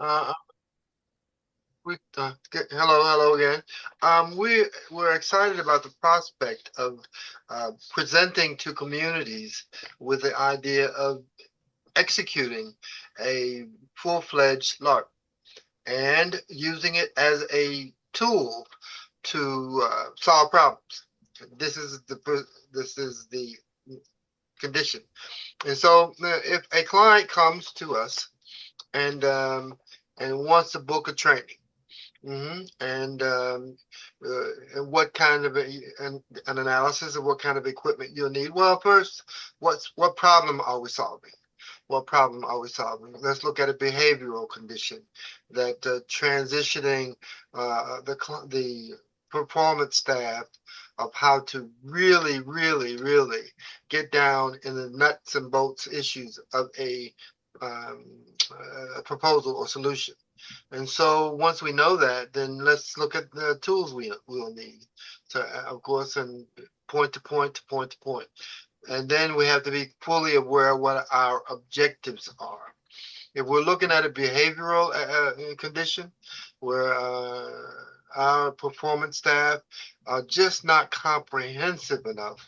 Uh, hello again. We're excited about the prospect of presenting to communities with the idea of executing a full-fledged LARP and using it as a tool to solve problems. This is the condition. And so, if a client comes to us and wants to book a training. And what kind of an analysis of what kind of equipment you'll need. Well, first, what problem are we solving? What problem are we solving? Let's look at a behavioral condition that transitioning the performance staff of how to really get down in the nuts and bolts issues of um, a proposal or solution. And so once we know that, then let's look at the tools we'll need to, of course, and point to point to point to point. And then we have to be fully aware of what our objectives are. If we're looking at a behavioral condition where our performance staff are just not comprehensive enough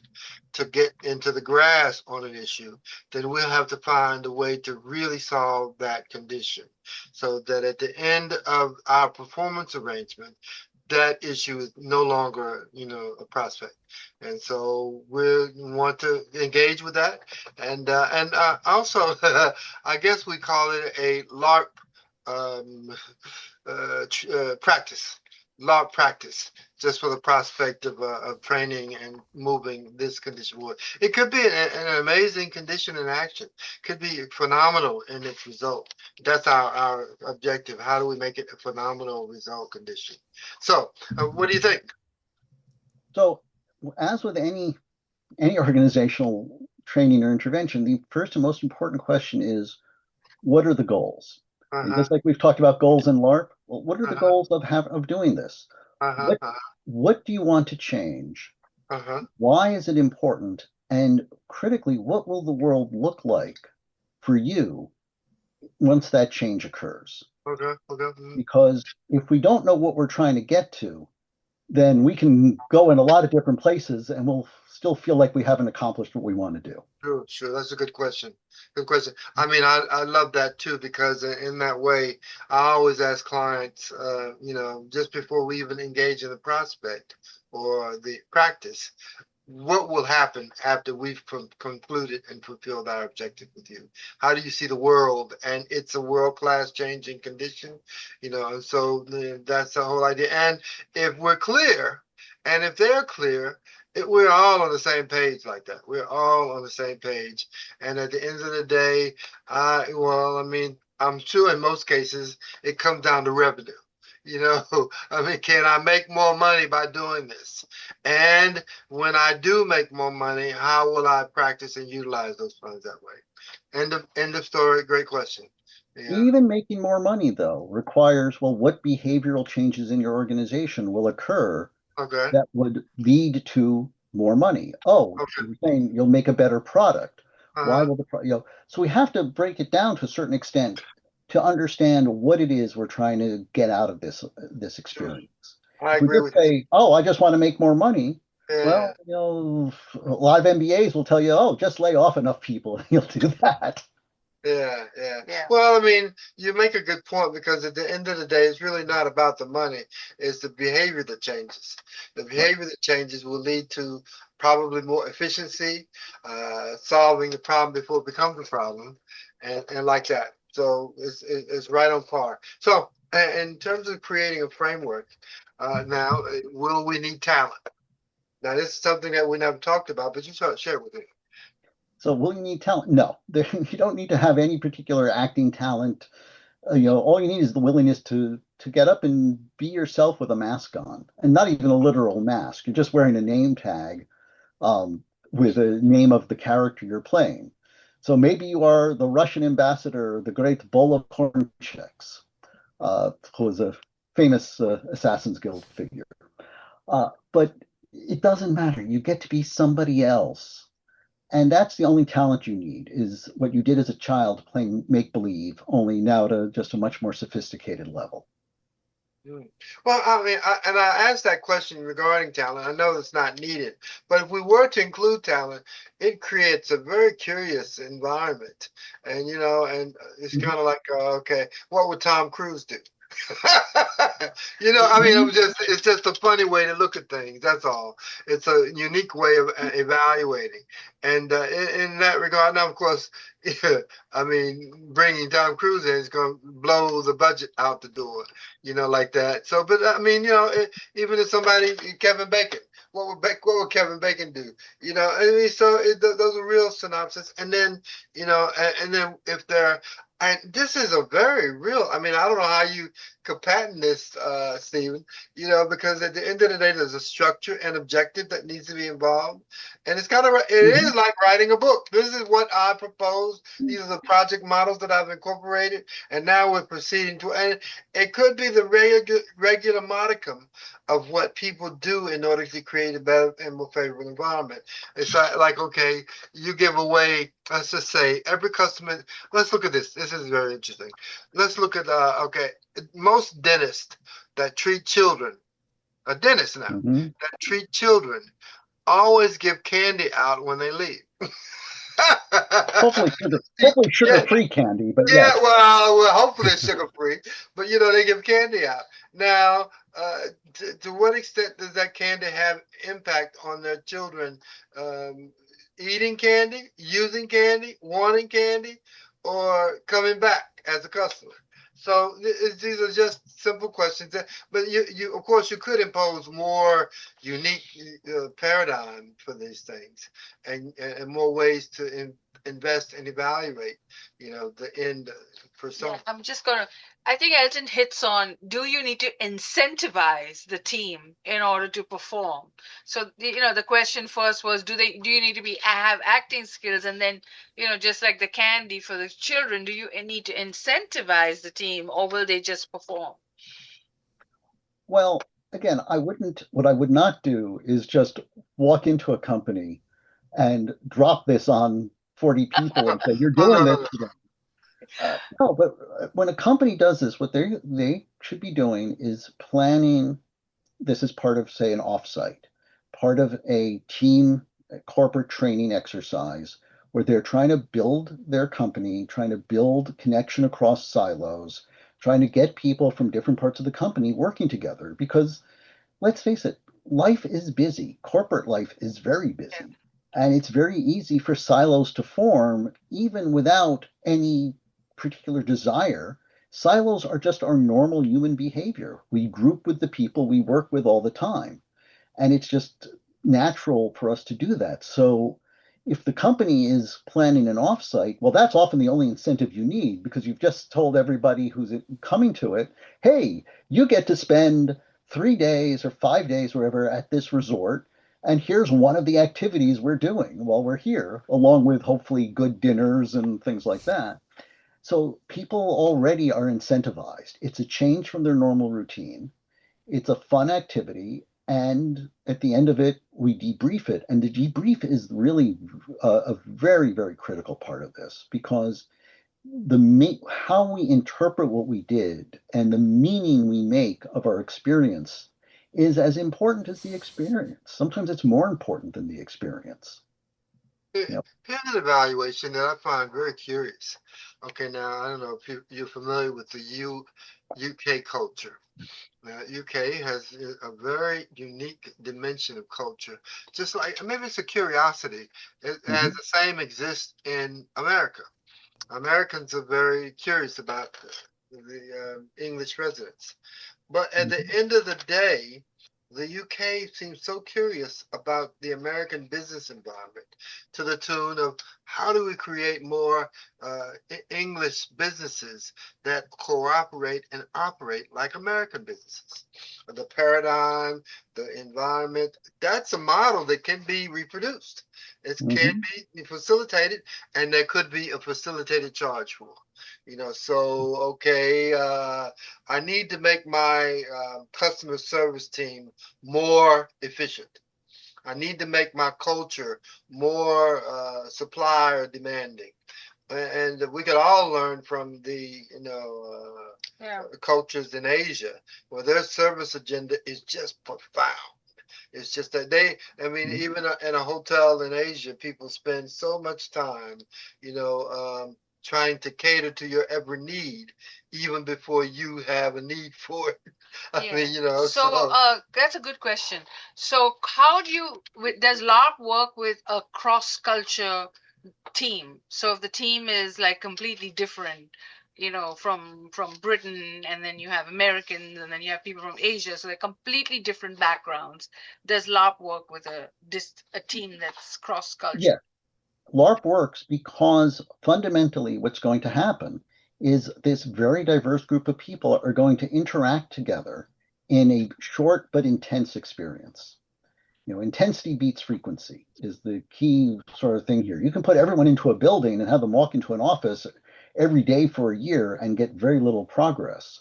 to get into the grasp on an issue, then we'll have to find a way to really solve that condition so that at the end of our performance arrangement, that issue is no longer, a prospect. And so we want to engage with that. And also, I guess we call it a LARP practice. LARP practice, just for the prospect of training and moving this condition forward. It could be an amazing condition in action, could be phenomenal in its result. That's our objective. How do we make it a phenomenal result condition? So, what do you think? So, as with any organizational training or intervention, the first and most important question is, what are the goals? And just like we've talked about goals in LARP, well, what are the goals of doing this? What do you want to change? Why is it important? And critically, what will the world look like for you once that change occurs? Because if we don't know what we're trying to get to, then we can go in a lot of different places and we'll still feel like we haven't accomplished what we want to do. Sure. That's a good question. Good question. I mean, I love that too, because in that way, I always ask clients, just before we even engage in the prospect or the practice, what will happen after we've concluded and fulfilled our objective with you? How do you see the world? And it's a world-class changing condition, and so that's the whole idea. And if we're clear, and if they're clear, we're all on the same page like that. We're all on the same page. And at the end of the day, I'm sure in most cases, it comes down to revenue. Can I make more money by doing this? And when I do make more money, how will I practice and utilize those funds that way? End of story. Great question. Yeah. Even making more money, though, requires, well, what behavioral changes in your organization will occur that would lead to more money? You're saying you'll make a better product. Why will so we have to break it down to a certain extent to understand what it is we're trying to get out of this experience. I agree with you. I just want to make more money. Yeah. Well, a lot of MBAs will tell you, just lay off enough people and you'll do that. Yeah. Well, you make a good point, because at the end of the day, it's really not about the money. It's the behavior that changes. The behavior that changes will lead to probably more efficiency, solving the problem before it becomes a problem, and like that. So it's right on par. So in terms of creating a framework, now, will we need talent? Now, this is something that we never talked about, but you share with me. So will you need talent? No, you don't need to have any particular acting talent. All you need is the willingness to get up and be yourself with a mask on, and not even a literal mask. You're just wearing a name tag with a name of the character you're playing. So maybe you are the Russian ambassador, the great Bola Korncheks, who was a famous Assassin's Guild figure. But it doesn't matter. You get to be somebody else. And that's the only talent you need is what you did as a child playing make believe, only now to just a much more sophisticated level. Mm. Well, I mean, I asked that question regarding talent. I know it's not needed, but if we were to include talent, it creates a very curious environment. And, and it's Mhm. kind of like, okay, what would Tom Cruise do? I mean, Mhm. it's just a funny way to look at things. That's all. It's a unique way of evaluating. And in that regard, now, of course, yeah, I mean, bringing Tom Cruise in is going to blow the budget out the door, like that. So, but I mean, even if somebody, Kevin Bacon, what would Kevin Bacon do? I mean, so those are real synopsis. And then, and then if they're, and this is a very real, I mean, I don't know how you could patent this, Stephen, because at the end of the day, there's a structure and objective that needs to be involved. And it is Mhm. like writing a book. This is what I propose. These are the project models that I've incorporated. And now we're proceeding to, and it could be the regular modicum of what people do in order to create a better and more favorable environment. It's like, okay, you give away, let's just say, every customer. Let's look at this. This is very interesting. Let's look at, okay, most dentists that treat children, a dentist now, Mhm. that treat children always give candy out when they leave. Hopefully Yeah, sugar-free candy, but yeah, yes. well, hopefully it's sugar free, but they give candy out. Now, to what extent does that candy have impact on their children um, eating candy, using candy, wanting candy, or coming back as a customer? So these are just simple questions. But you, of course, you could impose more unique paradigm for these things, and more ways to invest and evaluate the end for Yeah, some. I think Elton hits on, do you need to incentivize the team in order to perform? So, the question first was, do you need to have acting skills? And then, just like the candy for the children, do you need to incentivize the team, or will they just perform? Well, again, what I would not do is just walk into a company and drop this on 40 people and say, you're Oh, doing no, no, this no. today. No, but when a company does this, what they should be doing is planning this as part of, say, an offsite, part of a team corporate training exercise where they're trying to build their company, trying to build connection across silos, trying to get people from different parts of the company working together. Because let's face it, life is busy. Corporate life is very Yeah. busy. And it's very easy for silos to form even without any particular desire. Silos are just our normal human behavior. We group with the people we work with all the time. And it's just natural for us to do that. So if the company is planning an offsite, well, that's often the only incentive you need because you've just told everybody who's coming to it, hey, you get to spend 3 days or 5 days, wherever, at this resort. And here's one of the activities we're doing while we're here, along with hopefully good dinners and things like that. So people already are incentivized. It's a change from their normal routine. It's a fun activity. And at the end of it, we debrief it. And the debrief is really a very, very critical part of this because how we interpret what we did and the meaning we make of our experience is as important as the experience. Sometimes it's more important than the experience. You know, Here's an evaluation that I find very curious. Okay, now I don't know if you're familiar with the UK culture. Now, UK has a very unique dimension of culture, just like maybe it's a curiosity, as mhm, the same exists in America. Americans are very curious about the English residents. But at the mhm, end of the day, the UK seems so curious about the American business environment to the tune of how do we create more English businesses that cooperate and operate like American businesses. The paradigm, the environment, that's a model that can be reproduced. It can mhm. be facilitated, and there could be a facilitated charge for. So okay, I need to make my customer service team more efficient. I need to make my culture more supplier demanding. And we could all learn from the, cultures in Asia, where their service agenda is just profound. It's just that even in a hotel in Asia, people spend so much time, trying to cater to your every need, even before you have a need for it. So that's a good question. So how does LARP work with a cross-culture team? So if the team is like completely different, from Britain, and then you have Americans, and then you have people from Asia, so they're completely different backgrounds. Does LARP work with a team that's cross-culture? Yeah, LARP works because fundamentally what's going to happen is this very diverse group of people are going to interact together in a short but intense experience. Intensity beats frequency is the key sort of thing here. You can put everyone into a building and have them walk into an office every day for a year and get very little progress.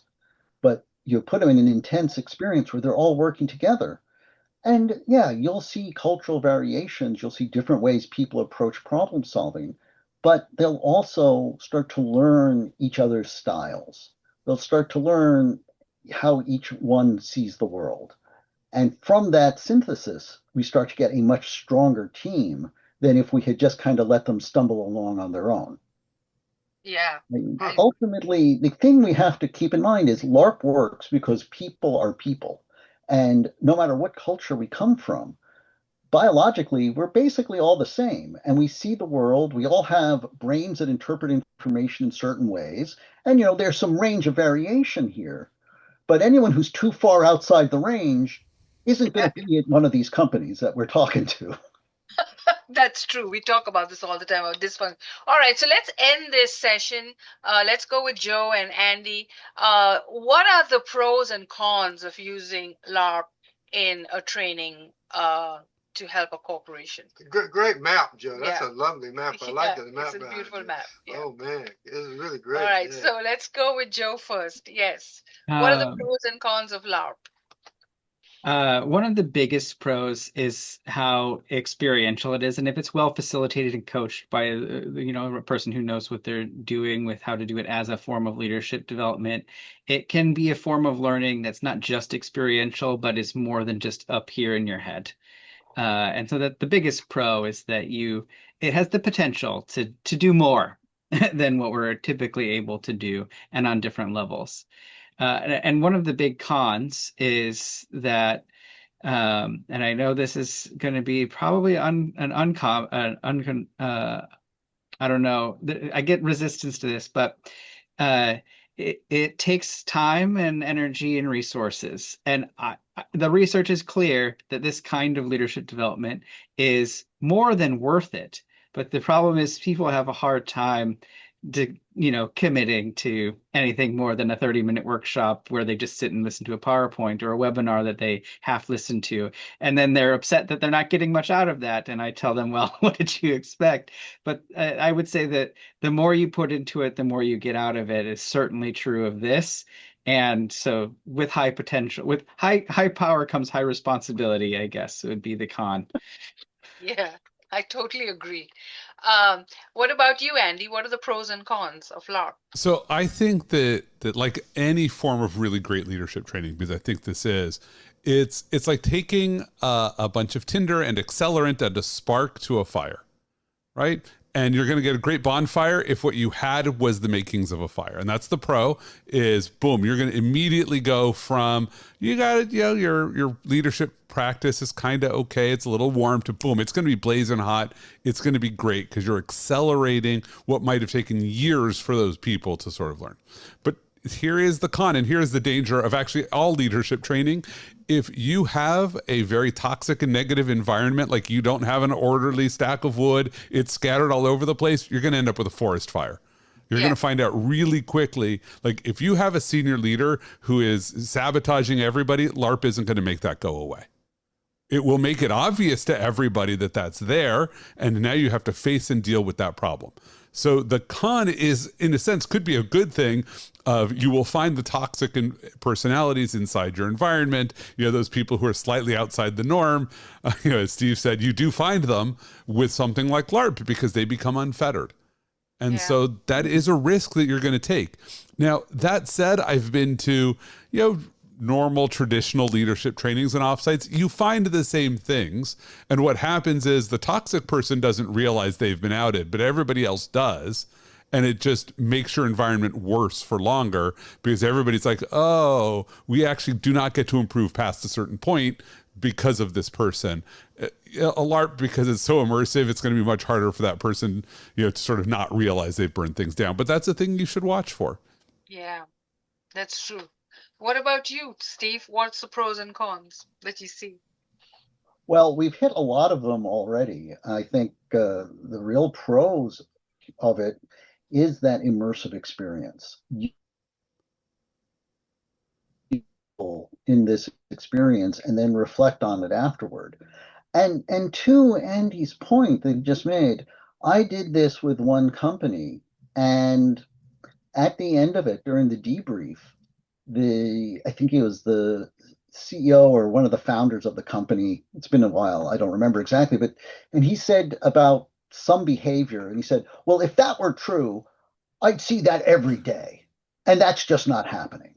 But you put them in an intense experience where they're all working together. And yeah, you'll see cultural variations. You'll see different ways people approach problem solving, but they'll also start to learn each other's styles. They'll start to learn how each one sees the world. And from that synthesis, we start to get a much stronger team than if we had just kind of let them stumble along on their own. Yeah. Ultimately, the thing we have to keep in mind is LARP works because people are people. And no matter what culture we come from, biologically, we're basically all the same. And we see the world. We all have brains that interpret information in certain ways. And, there's some range of variation here. But anyone who's too far outside the range isn't going to be at one of these companies that we're talking to. That's true. We talk about this all the time, about this one. All right, so let's end this session. Let's go with Joe and Andy. What are the pros and cons of using LARP in a training to help a corporation? Great map, Joe. That's a lovely map. I like that map. It's a beautiful map. Yeah. Oh, man. It's really great. All right, so let's go with Joe first. Yes. What are the pros and cons of LARP? One of the biggest pros is how experiential it is, and if it's well facilitated and coached by a person who knows what they're doing with how to do it as a form of leadership development, it can be a form of learning that's not just experiential, but is more than just up here in your head. And so that the biggest pro is that it has the potential to do more than what we're typically able to do, and on different levels. And one of the big cons is that, and I know this is going to be probably I don't know, I get resistance to this, but it takes time and energy and resources. And the research is clear that this kind of leadership development is more than worth it. But the problem is people have a hard time committing to anything more than a 30-minute workshop where they just sit and listen to a PowerPoint or a webinar that they half listen to. And then they're upset that they're not getting much out of that. And I tell them, well, what did you expect? But I would say that the more you put into it, the more you get out of it is certainly true of this. And so with high potential, with high power comes high responsibility, I guess it would be the con. Yeah, I totally agree. What about you, Andy? What are the pros and cons of LARP? So I think that like any form of really great leadership training, because I think this is, it's like taking a bunch of tinder and accelerant and a spark to a fire, right? And you're going to get a great bonfire if what you had was the makings of a fire. And that's the pro is boom, you're going to immediately go from, your leadership practice is kind of okay. It's a little warm to boom. It's going to be blazing hot. It's going to be great because you're accelerating what might have taken years for those people to sort of learn. But here is the con, and here is the danger of actually all leadership training. If you have a very toxic and negative environment, like you don't have an orderly stack of wood, it's scattered all over the place, you're going to end up with a forest fire. You're going to find out really quickly, like if you have a senior leader who is sabotaging everybody, LARP isn't going to make that go away. It will make it obvious to everybody that that's there, and now you have to face and deal with that problem. So the con is, in a sense, could be a good thing. Of you will find the toxic personalities inside your environment. You know, those people who are slightly outside the norm. You know, as Steve said, you do find them with something like LARP because they become unfettered. And so that is a risk that you're going to take. Now, that said, I've been to, you know, normal traditional leadership trainings and offsites. You find the same things. And what happens is the toxic person doesn't realize they've been outed, but everybody else does. And it just makes your environment worse for longer because everybody's like, oh, we actually do not get to improve past a certain point because of this person. A LARP, because it's so immersive, it's going to be much harder for that person, you know, to sort of not realize they've burned things down. But that's a thing you should watch for. Yeah, that's true. What about you, Steve? What's the pros and cons that you see? Well, we've hit a lot of them already. I think the real pros of it is that immersive experience. In this experience and then reflect on it afterward. And to Andy's point that he just made, I did this with one company, and at the end of it, during the debrief, I think he was the CEO or one of the founders of the company. It's been a while, I don't remember exactly, and he said about some behavior, and he said, well, if that were true, I'd see that every day, and that's just not happening.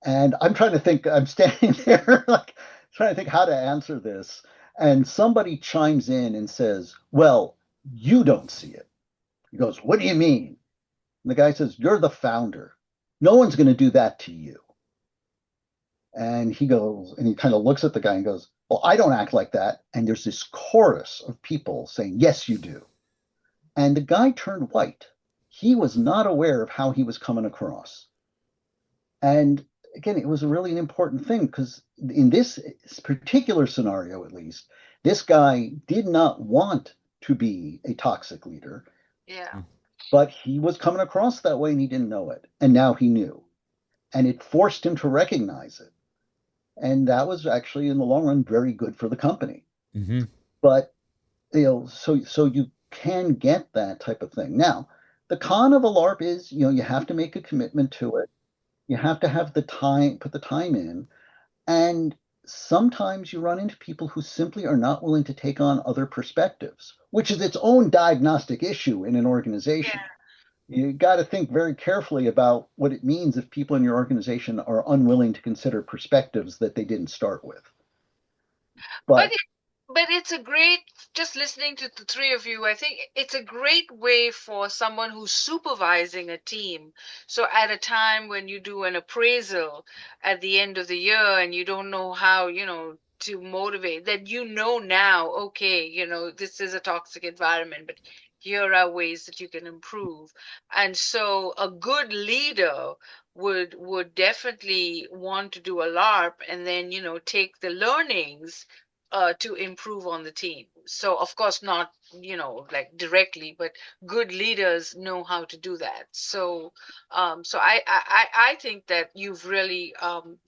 And I'm trying to think, I'm standing there like trying to think how to answer this. And somebody chimes in and says, well, you don't see it. He goes, what do you mean? And the guy says, you're the founder. No one's going to do that to you. And he goes, and he kind of looks at the guy and goes, well, I don't act like that. And there's this chorus of people saying, yes, you do. And the guy turned white. He was not aware of how he was coming across. And again, it was really an important thing because in this particular scenario, at least, this guy did not want to be a toxic leader. Yeah. But he was coming across that way and he didn't know it. And now he knew. And it forced him to recognize it. And that was actually, in the long run, very good for the company. Mm-hmm. But, you know, so you can get that type of thing. Now, the con of a LARP is, you know, you have to make a commitment to it. You have to have the time, put the time in. And sometimes you run into people who simply are not willing to take on other perspectives, which is its own diagnostic issue in an organization. Yeah. You got to think very carefully about what it means if people in your organization are unwilling to consider perspectives that they didn't start with. But it's a great, just listening to the three of you, I think it's a great way for someone who's supervising a team. So at a time when you do an appraisal at the end of the year and you don't know how, you know, to motivate, that you know now, okay, you know, this is a toxic environment, but here are ways that you can improve. And so a good leader would definitely want to do a LARP and then, you know, take the learnings to improve on the team. So of course not, you know, like directly, but good leaders know how to do that. So I think that you've really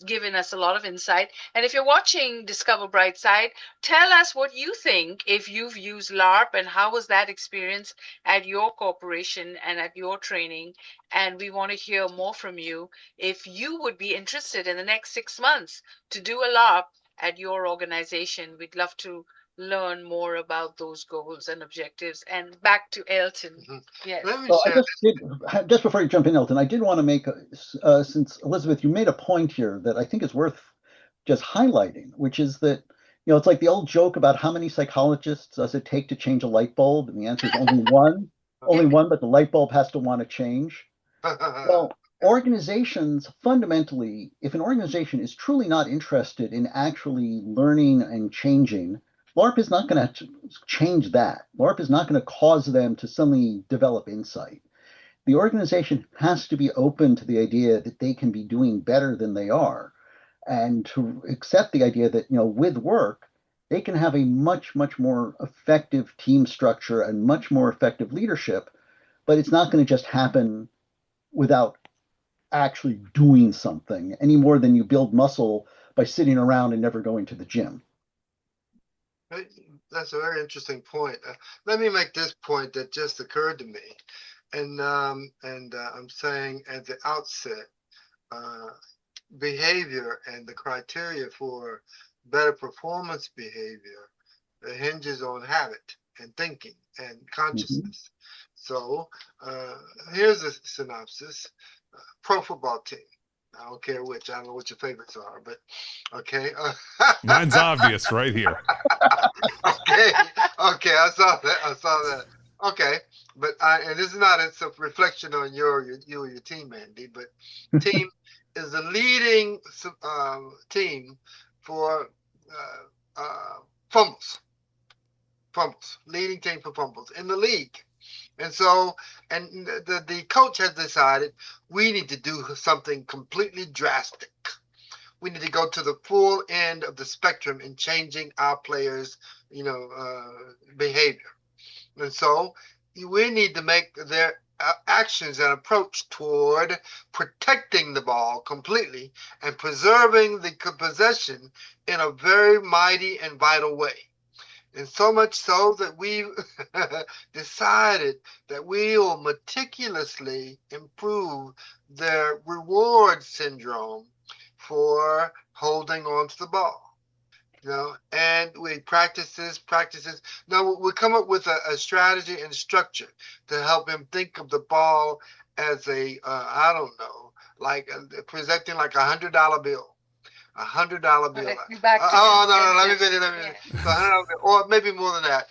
given us a lot of insight. And if you're watching Discover Brightside, tell us what you think if you've used LARP and how was that experience at your corporation and at your training. And we want to hear more from you if you would be interested in the next 6 months to do a LARP at your organization. We'd love to learn more about those goals and objectives. And back to Elton. Mm-hmm. Yes. Just before you jump in, Elton, I did want to make, since Elizabeth, you made a point here that I think is worth just highlighting, which is that, you know, it's like the old joke about how many psychologists does it take to change a light bulb? And the answer is only one, only one, but the light bulb has to want to change. Well, organizations, fundamentally, if an organization is truly not interested in actually learning and changing, LARP is not going to change that. LARP is not going to cause them to suddenly develop insight. The organization has to be open to the idea that they can be doing better than they are, and to accept the idea that, you know, with work, they can have a much, much more effective team structure and much more effective leadership, but it's not going to just happen without actually doing something any more than you build muscle by sitting around and never going to the gym. That's a very interesting point. Let me make this point that just occurred to me, and I'm saying at the outset, uh, behavior and the criteria for better performance behavior hinges on habit and thinking and Mhm. consciousness. So here's a synopsis: pro football team. I don't care which. I don't know what your favorites are, but okay. Mine's obvious right here. Okay, okay, I saw that. I saw that. Okay, but and this is not a reflection on you or your team, Andy. But team is the leading team for fumbles, leading team for fumbles in the league. And so, and the coach has decided we need to do something completely drastic. We need to go to the full end of the spectrum in changing our players, behavior. And so we need to make their actions and approach toward protecting the ball completely and preserving the possession in a very mighty and vital way. And so much so that we decided that we will meticulously improve their reward syndrome for holding on to the ball. And we practices. Now we come up with a strategy and structure to help him think of the ball as I don't know, like presenting like $100 bill. $100 bill. Oh no, let me finish. So $100 bill, or maybe more than that.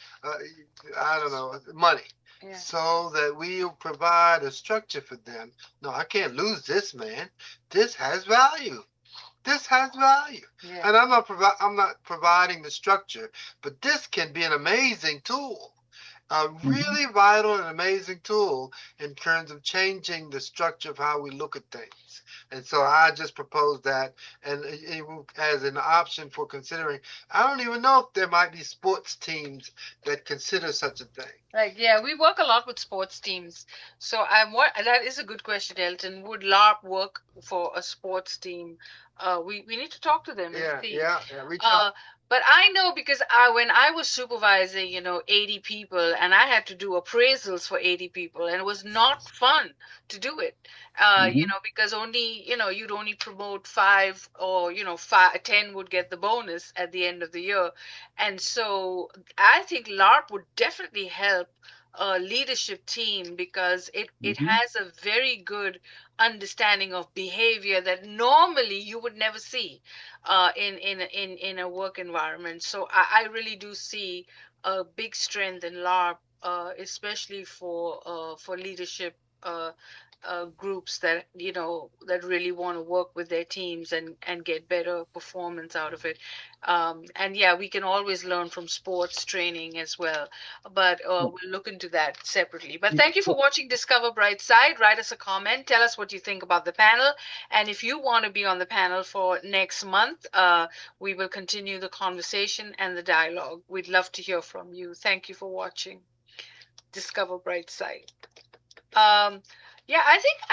I don't know, money. Yeah. So that we provide a structure for them. No, I can't lose this, man. This has value. This has value. Yeah. And I'm not providing the structure, but this can be an amazing tool. A really vital and amazing tool in terms of changing the structure of how we look at things. And so I just proposed that, and as an option for considering. I don't even know if there might be sports teams that consider such a thing. Like, yeah, we work a lot with sports teams. So that is a good question, Elton. Would LARP work for a sports team? We need to talk to them and see. Yeah, reach out. But I know because when I was supervising, 80 people, and I had to do appraisals for 80 people, and it was not fun to do it, because only, you'd only promote 5, or, 10 would get the bonus at the end of the year. And so I think LARP would definitely help a leadership team because it has a very good understanding of behavior that normally you would never see in a work environment. So I really do see a big strength in LARP, especially for leadership groups that that really want to work with their teams and get better performance out of it. And yeah, we can always learn from sports training as well, but we'll look into that separately. But thank you for watching Discover Brightside. Write us a comment, tell us what you think about the panel, and if you want to be on the panel for next month, we will continue the conversation and the dialogue. We'd love to hear from you. Thank you for watching Discover Brightside. Yeah, I think